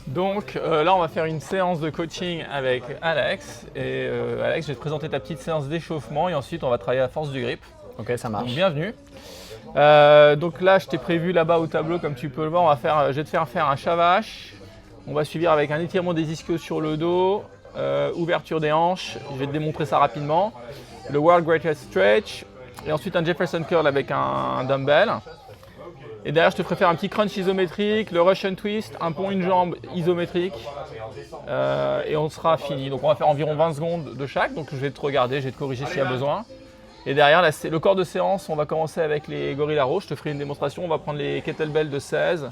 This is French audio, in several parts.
Donc là, on va faire une séance de coaching avec Alex. Et Alex, je vais te présenter ta petite séance d'échauffement et ensuite, on va travailler la force du grip. Ok, ça marche. Donc, bienvenue. Donc là, je t'ai prévu là-bas au tableau, comme tu peux le voir, je vais te faire un shavash. On va suivre avec un étirement des ischios sur le dos, ouverture des hanches. Je vais te démontrer ça rapidement. Le World Greatest Stretch et ensuite un Jefferson Curl avec un dumbbell. Et derrière, je te ferai faire un petit crunch isométrique, le Russian Twist, un pont, une jambe isométrique. Et on sera fini. Donc on va faire environ 20 secondes de chaque. Donc je vais te regarder, je vais te corriger s'il y a besoin. Et derrière, le corps de séance, on va commencer avec les Gorilla Row. Je te ferai une démonstration. On va prendre les kettlebells de 16.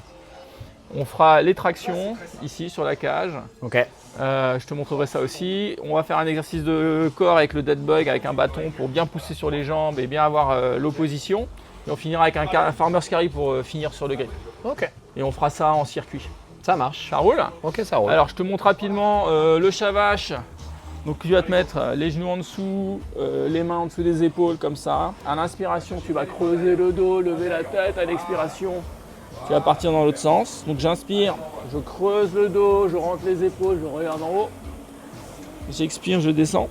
On fera les tractions ici sur la cage. Ok. Je te montrerai ça aussi. On va faire un exercice de corps avec le dead bug, avec un bâton pour bien pousser sur les jambes et bien avoir l'opposition. Et on finira avec un farmer's carry pour finir sur le grip. Ok. Et on fera ça en circuit. Ça marche. Ça roule? Ok, ça roule. Alors je te montre rapidement le shavash. Donc tu vas te mettre les genoux en dessous, les mains en dessous des épaules comme ça. À l'inspiration, tu vas creuser le dos, lever la tête. À l'expiration, tu vas partir dans l'autre sens. Donc j'inspire, je creuse le dos, je rentre les épaules, je regarde en haut. J'expire, je descends.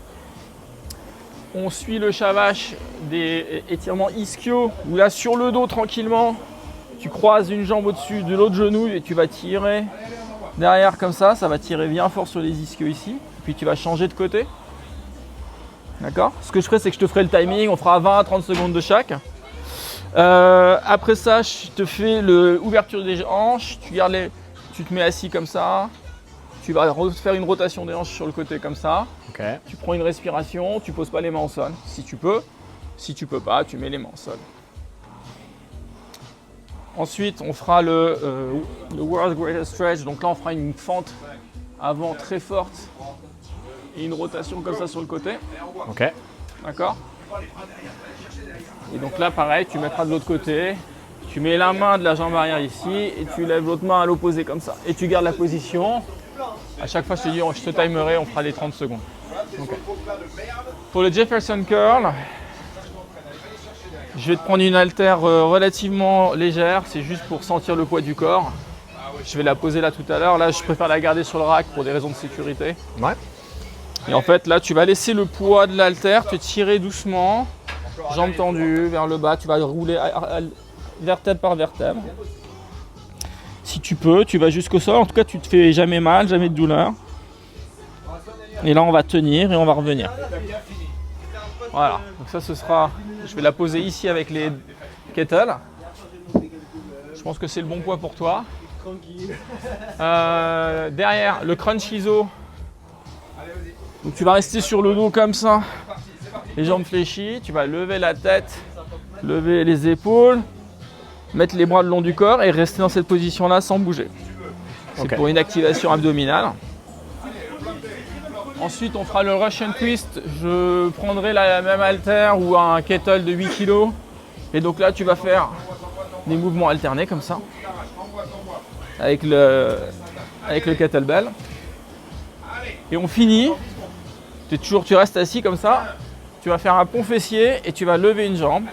On suit le shavash des étirements ischio, où là sur le dos tranquillement, tu croises une jambe au-dessus de l'autre genou et tu vas tirer derrière comme ça va tirer bien fort sur les ischios ici. Puis tu vas changer de côté. D'accord? Ce que je ferai, c'est que je te ferai le timing, on fera 20 à 30 secondes de chaque. Après ça, je te fais l'ouverture des hanches, tu te mets assis comme ça. Tu vas faire une rotation des hanches sur le côté comme ça. Okay. Tu prends une respiration, tu poses pas les mains au sol si tu peux. Si tu peux pas, tu mets les mains au sol. Ensuite, on fera le World's Greatest Stretch. Donc là, on fera une fente avant très forte et une rotation comme ça sur le côté. Ok. D'accord? Et donc là, pareil, tu mettras de l'autre côté. Tu mets la main de la jambe arrière ici et tu lèves l'autre main à l'opposé comme ça. Et tu gardes la position. À chaque fois, je te dis, je te timerai, on fera les 30 secondes. Okay. Pour le Jefferson Curl, je vais te prendre une haltère relativement légère. C'est juste pour sentir le poids du corps. Je vais la poser là tout à l'heure. Là, je préfère la garder sur le rack pour des raisons de sécurité. Ouais. Et en fait, là, tu vas laisser le poids de l'haltère te tirer doucement. Jambes tendues vers le bas. Tu vas rouler vertèbre par vertèbre. Si tu peux, tu vas jusqu'au sol. En tout cas, tu ne te fais jamais mal, jamais de douleur. Et là, on va tenir et on va revenir. Voilà. Donc ça, ce sera... Je vais la poser ici avec les kettles. Je pense que c'est le bon poids pour toi. Derrière, le crunch iso. Donc tu vas rester sur le dos comme ça. Les jambes fléchies. Tu vas lever la tête, lever les épaules. Mettre les bras le long du corps et rester dans cette position-là sans bouger. C'est okay. Pour une activation abdominale. Ensuite, on fera le Russian Twist. Je prendrai la même haltère ou un kettle de 8 kg. Et donc là, tu vas faire des mouvements alternés comme ça. Avec le kettlebell. Et on finit. Tu restes assis comme ça. Tu vas faire un pont fessier et tu vas lever une jambe.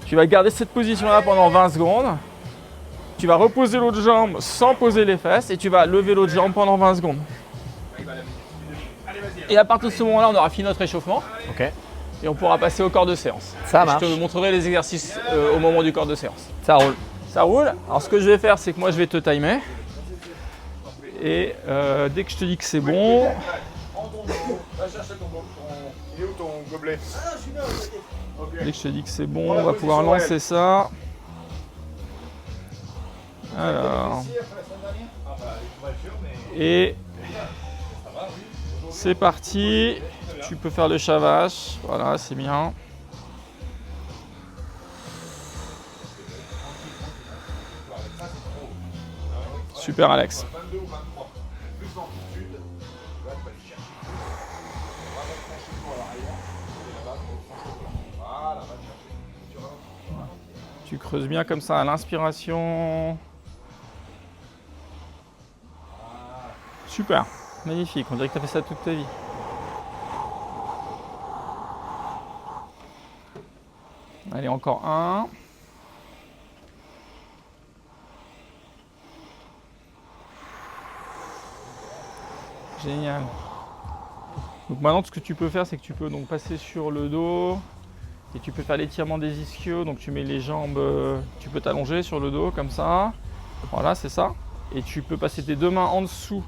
Tu vas garder cette position-là pendant 20 secondes. Tu vas reposer l'autre jambe sans poser les fesses et tu vas lever l'autre jambe pendant 20 secondes. Et à partir de ce moment-là, on aura fini notre échauffement. Ok. Et on pourra passer au corps de séance. Ça marche. Je te montrerai les exercices au moment du corps de séance. Ça roule. Ça roule. Alors ce que je vais faire, c'est que moi je vais te timer. Et dès que je te dis que c'est bon... Il est où ton gobelet? Dès que je te dis que c'est bon, on va pouvoir lancer ça. Alors. Et c'est parti. Tu peux faire le shavash. Voilà, c'est bien. Super, Alex. Tu creuses bien comme ça à l'inspiration. Super, magnifique. On dirait que tu as fait ça toute ta vie. Allez, encore un. Génial. Donc maintenant, ce que tu peux faire, c'est que tu peux donc passer sur le dos et tu peux faire l'étirement des ischios. Donc tu mets les jambes, tu peux t'allonger sur le dos comme ça. Voilà, c'est ça. Et tu peux passer tes deux mains en dessous,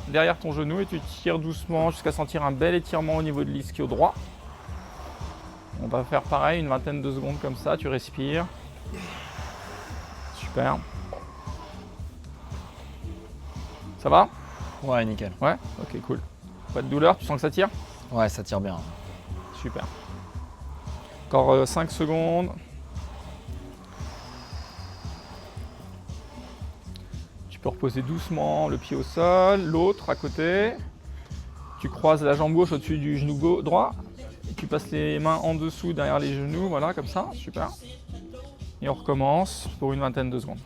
derrière ton genou, et tu tires doucement jusqu'à sentir un bel étirement au niveau de l'ischio droit. On va faire pareil, une vingtaine de secondes comme ça, tu respires. Super. Ça va? Ouais, nickel. Ouais? Ok, cool. Pas de douleur, tu sens que ça tire? Ouais, ça tire bien. Super. Encore 5 secondes. Tu peux reposer doucement le pied au sol, l'autre à côté. Tu croises la jambe gauche au-dessus du genou droit. Et tu passes les mains en dessous derrière les genoux, voilà, comme ça, super. Et on recommence pour une vingtaine de secondes.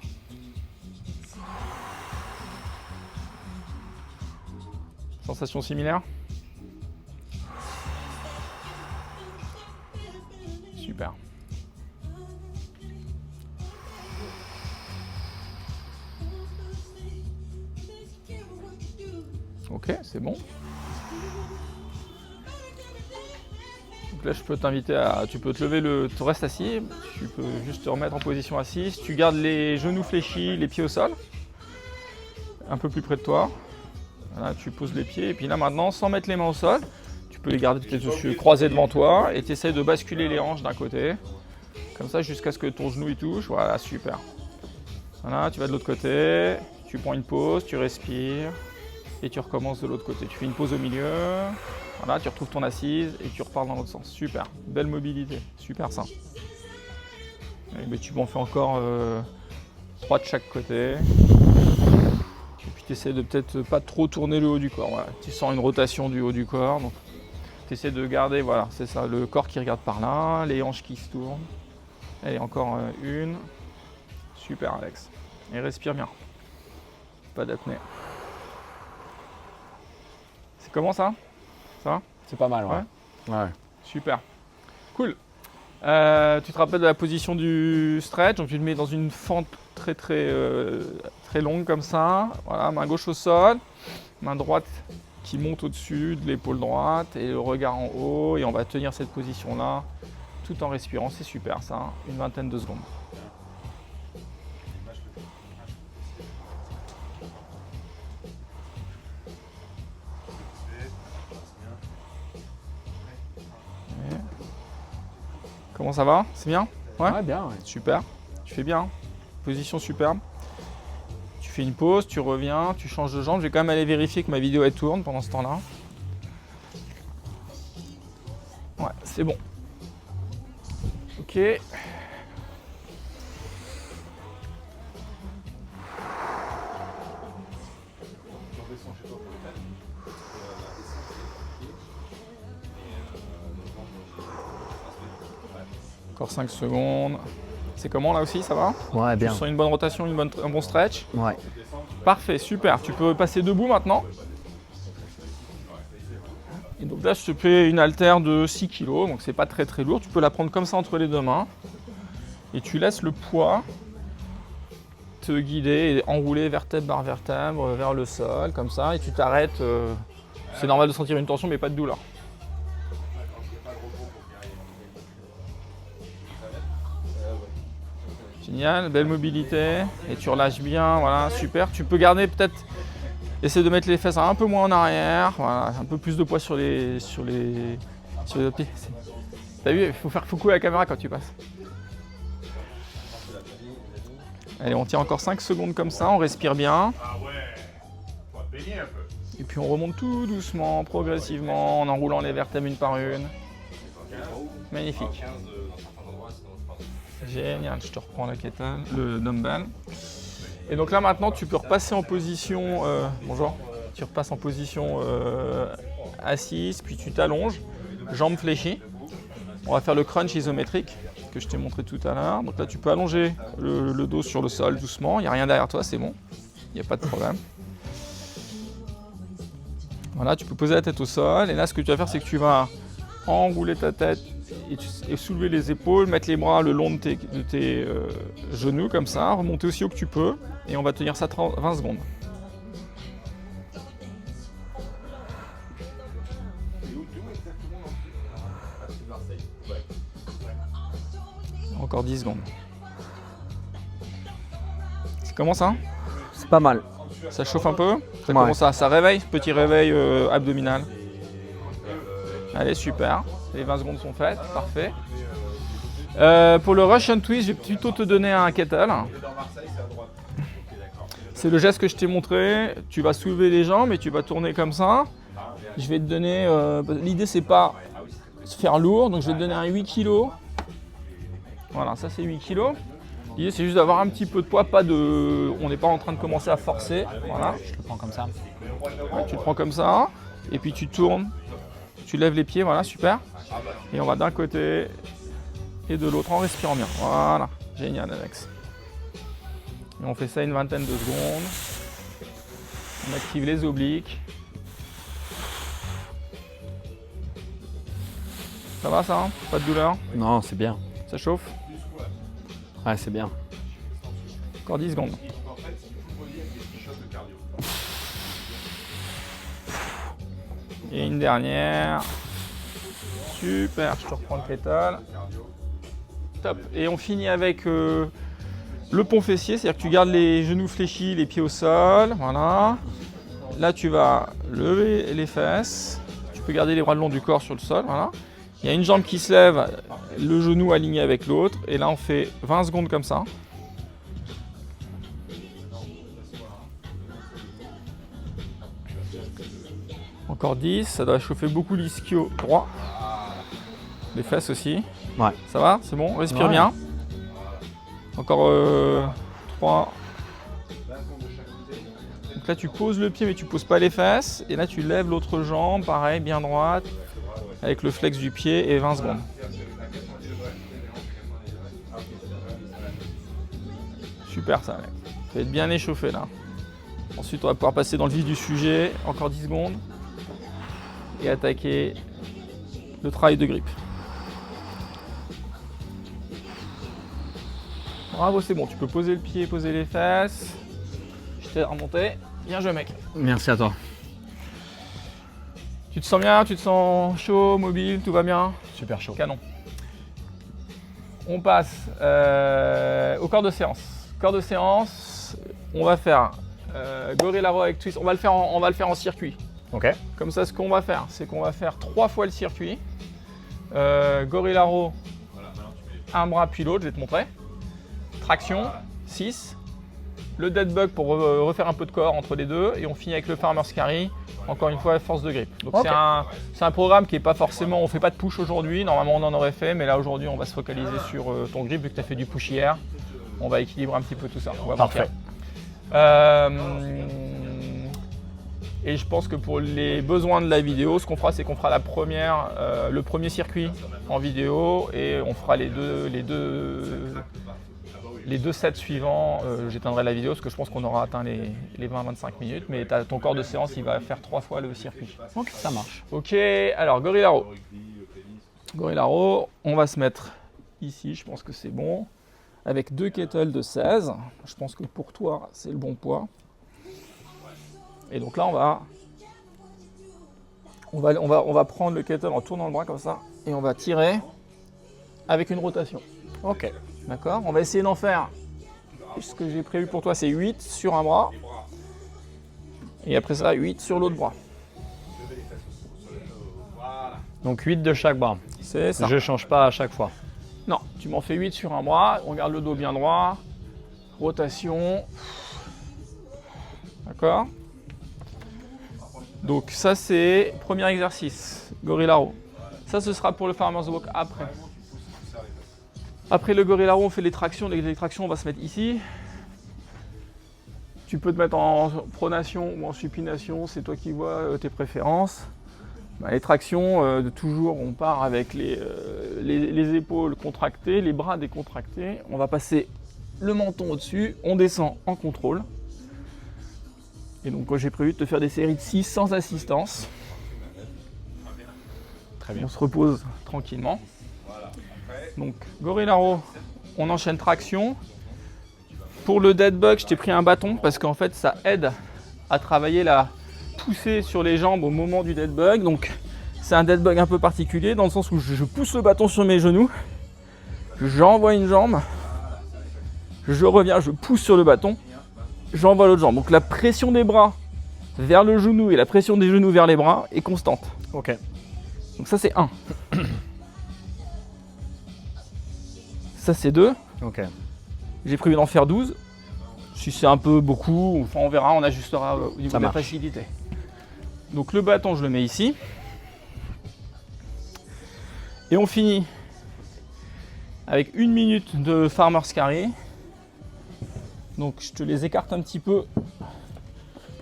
Sensation similaire? Super. Ok, c'est bon. Donc là, je peux t'inviter à... Tu peux te lever, tu restes assis, tu peux juste te remettre en position assise. Tu gardes les genoux fléchis, les pieds au sol, un peu plus près de toi. Voilà, tu poses les pieds et puis là maintenant, sans mettre les mains au sol, tu peux les garder peut-être croisés devant toi et tu essaies de basculer les hanches d'un côté, comme ça jusqu'à ce que ton genou y touche. Voilà, super. Voilà, tu vas de l'autre côté, tu prends une pause, tu respires et tu recommences de l'autre côté. Tu fais une pause au milieu, voilà, tu retrouves ton assise et tu repars dans l'autre sens. Super, belle mobilité, super simple. Mais tu m'en fais encore 3 de chaque côté. Et puis tu essaies de peut-être pas trop tourner le haut du corps. Voilà. Tu sens une rotation du haut du corps. Donc tu essaies de garder, voilà, c'est ça, le corps qui regarde par là, les hanches qui se tournent. Allez, encore une. Super Alex. Et respire bien. Pas d'apnée. C'est comment ça? Ça va? C'est pas mal, ouais. Ouais. Super. Cool. Tu te rappelles de la position du stretch, donc tu te mets dans une fente très longue comme ça. Voilà, main gauche au sol, main droite qui monte au-dessus de l'épaule droite et le regard en haut. Et on va tenir cette position-là tout en respirant. C'est super ça, hein. Une vingtaine de secondes. Comment ça va? C'est bien? Ouais, bien, ouais. Super, tu fais bien. Position superbe. Tu fais une pause, tu reviens, tu changes de jambe. Je vais quand même aller vérifier que ma vidéo elle tourne pendant ce temps-là. Ouais, c'est bon. Ok. Encore 5 secondes. C'est comment là aussi, ça va? Ouais, bien. Tu sens une bonne rotation, un bon stretch? Ouais. Parfait, super. Tu peux passer debout maintenant. Et donc là, je te fais une haltère de 6 kg, donc c'est pas très lourd. Tu peux la prendre comme ça entre les deux mains. Et tu laisses le poids te guider et enrouler vertèbre par vertèbre vers le sol, comme ça. Et tu t'arrêtes. C'est normal de sentir une tension, mais pas de douleur. Génial, belle mobilité. Et tu relâches bien, voilà, super. Tu peux garder peut-être, essayer de mettre les fesses un peu moins en arrière, voilà, un peu plus de poids sur les pieds. T'as vu, il faut couper la caméra quand tu passes. Allez, on tient encore 5 secondes comme ça, on respire bien. Ah ouais, faut baigner un peu. Et puis on remonte tout doucement, progressivement, en enroulant les vertèbres une par une. Magnifique. Génial, je te reprends la kettlebell, le dumbbell. Et donc là maintenant tu peux repasser en position, bonjour, tu repasses en position assise, puis tu t'allonges, jambes fléchies. On va faire le crunch isométrique que je t'ai montré tout à l'heure. Donc là tu peux allonger le dos sur le sol doucement, il n'y a rien derrière toi, c'est bon, il n'y a pas de problème. Voilà, tu peux poser la tête au sol et là ce que tu vas faire c'est que tu vas enrouler ta tête et soulever les épaules, mettre les bras le long de tes genoux comme ça, remonter aussi haut que tu peux et on va tenir ça 20 secondes. Encore 10 secondes. C'est comment ça? C'est pas mal. Ça chauffe un peu? Ça Ouais. commence ça réveille, petit réveil abdominal. Allez, super. Les 20 secondes sont faites, parfait. Pour le Russian Twist, je vais plutôt te donner un kettle. C'est le geste que je t'ai montré. Tu vas soulever les jambes et tu vas tourner comme ça. Je vais te donner. L'idée, c'est pas se faire lourd, donc je vais te donner un 8 kg. Voilà, ça c'est 8 kg. L'idée, c'est juste d'avoir un petit peu de poids, pas de. On n'est pas en train de commencer à forcer. Voilà. Je le prends comme ça. Ouais, tu le prends comme ça, et puis tu tournes, tu lèves les pieds, voilà, super. Et on va d'un côté et de l'autre en respirant bien. Voilà, génial Alex. Et on fait ça une vingtaine de secondes. On active les obliques. Ça va ça, hein? Pas de douleur? Non, c'est bien. Ça chauffe? Ouais, c'est bien. Encore 10 secondes. Et une dernière. Super, je te reprends le kettle. Top. Et on finit avec le pont fessier, c'est-à-dire que tu gardes les genoux fléchis, les pieds au sol. Voilà. Là, tu vas lever les fesses. Tu peux garder les bras le long du corps sur le sol. Voilà. Il y a une jambe qui se lève, le genou aligné avec l'autre. Et là, on fait 20 secondes comme ça. Encore 10, ça doit chauffer beaucoup l'ischio droit. Les fesses aussi. Ouais. Ça va? C'est bon? Respire Ouais. bien. Encore 3. Donc là, tu poses le pied, mais tu poses pas les fesses. Et là, tu lèves l'autre jambe, pareil, bien droite, avec le flex du pied et 20 secondes. Super ça, mec. Ça va être bien échauffé là. Ensuite, on va pouvoir passer dans le vif du sujet. Encore 10 secondes. Et attaquer le travail de grippe. Bravo, c'est bon. Tu peux poser le pied, poser les fesses. Je t'ai remonté. Bien joué, mec. Merci à toi. Tu te sens bien? Tu te sens chaud, mobile? Tout va bien? Super chaud. Canon. On passe au corps de séance. Corps de séance, on va faire Gorilla Row avec twist. On va le faire en circuit. Ok. Comme ça, ce qu'on va faire, c'est qu'on va faire 3 fois le circuit. Gorilla Row, un bras puis l'autre, je vais te montrer. Traction, 6. Le dead bug pour refaire un peu de corps entre les deux. Et on finit avec le farmer's carry, encore une fois, force de grippe. Donc Ok. c'est un programme qui n'est pas forcément, on fait pas de push aujourd'hui. Normalement, on en aurait fait, mais là aujourd'hui, on va se focaliser sur ton grip vu que tu as fait du push hier. On va équilibrer un petit peu tout ça. On va Parfait. Et je pense que pour les besoins de la vidéo, ce qu'on fera, c'est qu'on fera le premier circuit en vidéo et on fera les deux sets suivants. J'éteindrai la vidéo parce que je pense qu'on aura atteint les 20-25 minutes. Mais ton corps de séance, il va faire 3 fois le circuit. Ok, ça marche. Ok, alors Gorilla Row. Gorilla Row, on va se mettre ici, je pense que c'est bon. Avec 2 kettles de 16. Je pense que pour toi, c'est le bon poids. Et donc là, on va prendre le kettle en tournant le bras comme ça et on va tirer avec une rotation. Ok. D'accord? On va essayer d'en faire. Ce que j'ai prévu pour toi, c'est 8 sur un bras. Et après ça, 8 sur l'autre bras. Donc 8 de chaque bras. C'est ça. Je change pas à chaque fois. Non, tu m'en fais 8 sur un bras. On garde le dos bien droit. Rotation. D'accord? Donc ça, c'est premier exercice. Gorilla Row. Ça, ce sera pour le Farmer's Walk après. Après le Gorilla Row, on fait les tractions. Les tractions, on va se mettre ici. Tu peux te mettre en pronation ou en supination. C'est toi qui vois tes préférences. Bah, les tractions, toujours, on part avec les épaules contractées, les bras décontractés. On va passer le menton au-dessus. On descend en contrôle. Et donc, j'ai prévu de te faire des séries de 6 sans assistance. Très bien. On se repose tranquillement. Donc, Gorilla Row, on enchaîne traction. Pour le dead bug, je t'ai pris un bâton parce qu'en fait, ça aide à travailler la poussée sur les jambes au moment du dead bug. Donc, c'est un dead bug un peu particulier dans le sens où je pousse le bâton sur mes genoux j'envoie une jambe, je reviens, je pousse sur le bâton, j'envoie l'autre jambe. Donc la pression des bras vers le genou et la pression des genoux vers les bras est constante. Ok. Donc ça c'est 1. Ça c'est 2. Ok. J'ai prévu d'en faire 12. Si c'est un peu beaucoup, enfin, on verra, on ajustera au niveau Ça de la marche. facilité. Donc le bâton, je le mets ici. Et on finit avec 1 minute de farmer's carry. Donc je te les écarte un petit peu.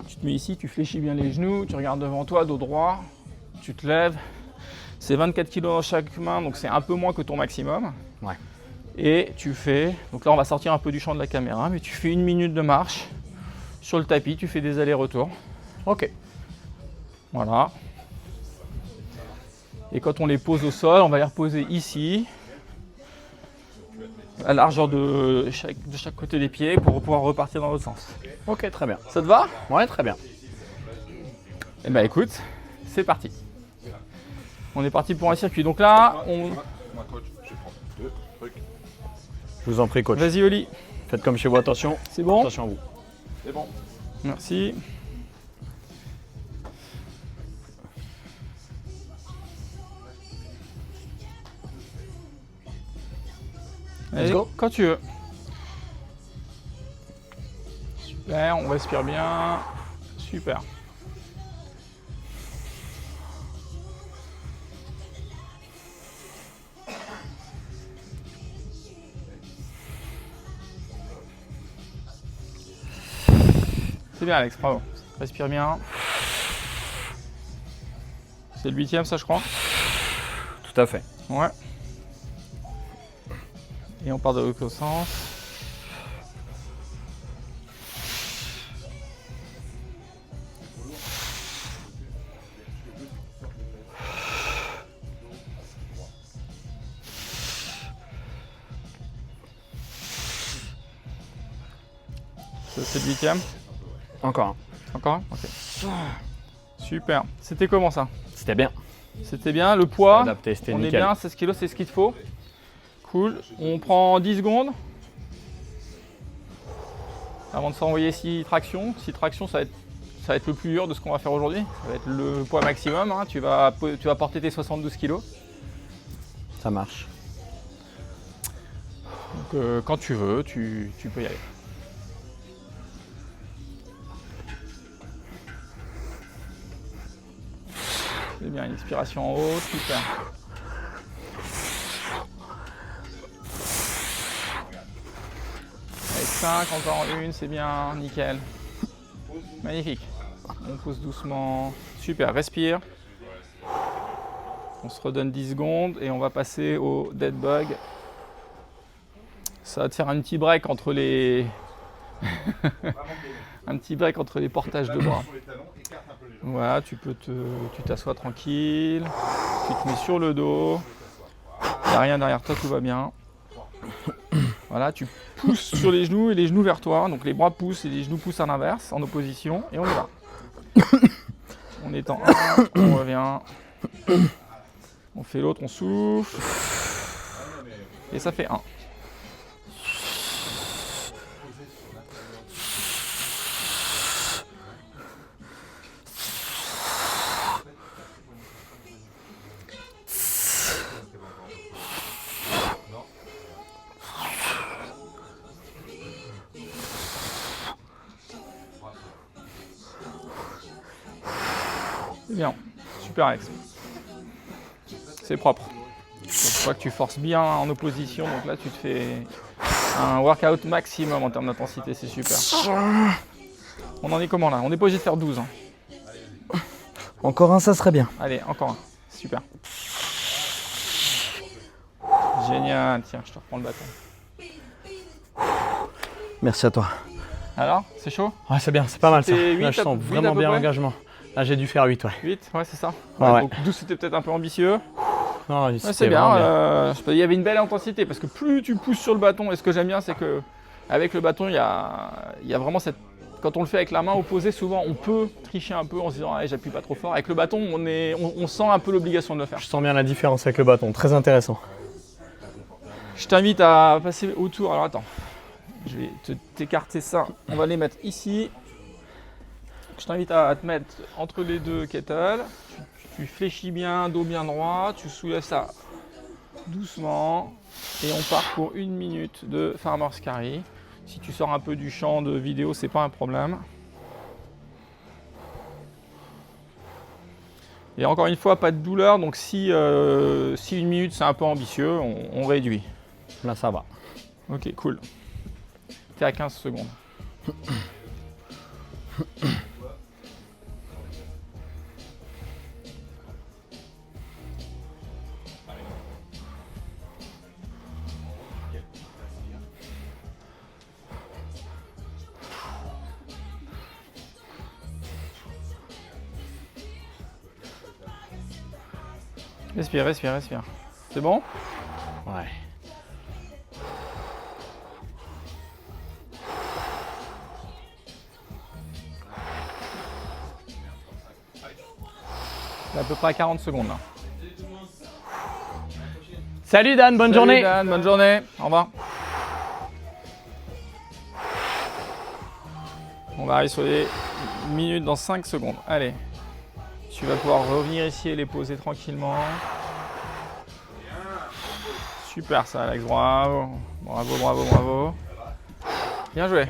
Tu te mets ici, tu fléchis bien les genoux, tu regardes devant toi, dos droit, tu te lèves. C'est 24 kg dans chaque main, donc c'est un peu moins que ton maximum. Ouais. Et tu fais, donc là on va sortir un peu du champ de la caméra, mais tu fais 1 minute de marche sur le tapis, tu fais des allers-retours. Ok. Voilà. Et quand on les pose au sol, on va les reposer ici, à la largeur de chaque côté des pieds pour pouvoir repartir dans l'autre sens. Ok, très bien. Ça te va? Ouais, très bien. Eh ben écoute, c'est parti. On est parti pour un circuit. Donc là, on... Moi, coach, je vais prendre 2 trucs. Je vous en prie, coach. Vas-y Oli, Faites comme chez vous, attention. c'est bon? Attention à vous. C'est bon. Merci. Allez, go. quand tu veux. Super, on respire bien. Super. C'est bien Alex, bravo. Respire bien. C'est le 8e ça je crois. Tout à fait. Ouais. Et on part de l'autre sens. Ça, c'est le 8e. Encore un. Encore un? Ok. Super. C'était comment ça? C'était bien. C'était bien. Le poids, Adapté, c'était on est nickel. bien, 16 kg, c'est ce qu'il te faut. Cool. On prend 10 secondes. Avant de s'envoyer 6 tractions. 6 tractions, ça va être le plus dur de ce qu'on va faire aujourd'hui. Ça va être le poids maximum. Hein. Tu vas porter tes 72 kg. Ça marche. Donc quand tu veux, tu peux y aller. C'est bien, une expiration en haut, super. Avec 5, encore une, c'est bien, nickel. Magnifique. On pousse doucement. Super, respire. On se redonne 10 secondes et on va passer au dead bug. Ça va te faire un petit break entre les... un petit break entre les portages de bras. Voilà, tu t'assois tranquille, tu te mets sur le dos, il n'y a rien derrière toi, tout va bien. Voilà, tu pousses sur les genoux et les genoux vers toi, donc les bras poussent et les genoux poussent à l'inverse, en opposition, et on y va. On étend un, on revient, on fait l'autre, on souffle, et ça fait 1. Bien, super Alex. C'est propre. Donc, je vois que tu forces bien en opposition, donc là tu te fais un workout maximum en termes d'intensité, c'est super. On en est comment là? On n'est pas obligé de faire 12. Hein. Encore un, ça serait bien. Allez, encore un. Super. Génial. Tiens, je te reprends le bâton. Merci à toi. Alors, c'est chaud? Ouais, c'est bien, c'est pas mal ça. C'était Là, 8 je sens à vraiment peu bien près l'engagement. Là, j'ai dû faire 8, ouais. 8, ouais, c'est ça. Ouais. Donc 12, c'était peut-être un peu ambitieux. Non, Ouais, c'était c'est bien. vraiment Il y avait une belle intensité parce que plus tu pousses sur le bâton, et ce que j'aime bien, c'est que avec le bâton, il y a vraiment cette. Quand on le fait avec la main opposée, souvent on peut tricher un peu en se disant ah, j'appuie pas trop fort. Avec le bâton, on sent un peu l'obligation de le faire. Je sens bien la différence avec le bâton, très intéressant. Je t'invite à passer autour. Alors attends, je vais t'écarter ça. On va les mettre ici. Je t'invite à te mettre entre les deux kettles. Tu fléchis bien, dos bien droit. Tu soulèves ça doucement. Et on part pour 1 minute de Farmer's Carry. Si tu sors un peu du champ de vidéo, c'est pas un problème. Et encore une fois, pas de douleur. Donc si 1 minute c'est un peu ambitieux, on réduit. Là, ça va. Ok, cool. T'es à 15 secondes. Respire, respire, respire. C'est bon? Ouais. C'est à peu près à 40 secondes là. Salut Dan, bonne Salut journée. Dan, bonne journée. Au revoir. On va arriver sur les minutes dans 5 secondes. Allez. Tu vas pouvoir revenir ici et les poser tranquillement. Super ça Alex, bravo. Bravo, bravo, bravo. Bien joué.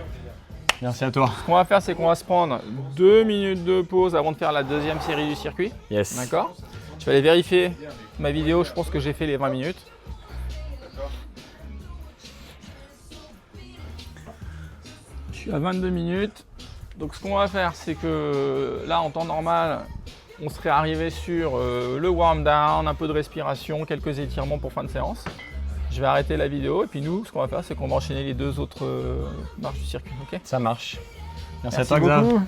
Merci à toi. Ce qu'on va faire, c'est qu'on va se prendre 2 minutes de pause avant de faire la deuxième série du circuit. Yes. D'accord? Je vais aller vérifier ma vidéo, je pense que j'ai fait les 20 minutes. Je suis à 22 minutes. Donc ce qu'on va faire, c'est que là, en temps normal, on serait arrivé sur le warm down, un peu de respiration, quelques étirements pour fin de séance. Je vais arrêter la vidéo et puis nous, ce qu'on va faire, c'est qu'on va enchaîner les 2 autres marches du circuit. Ok? Ça marche. Merci à Merci toi, Xav. beaucoup.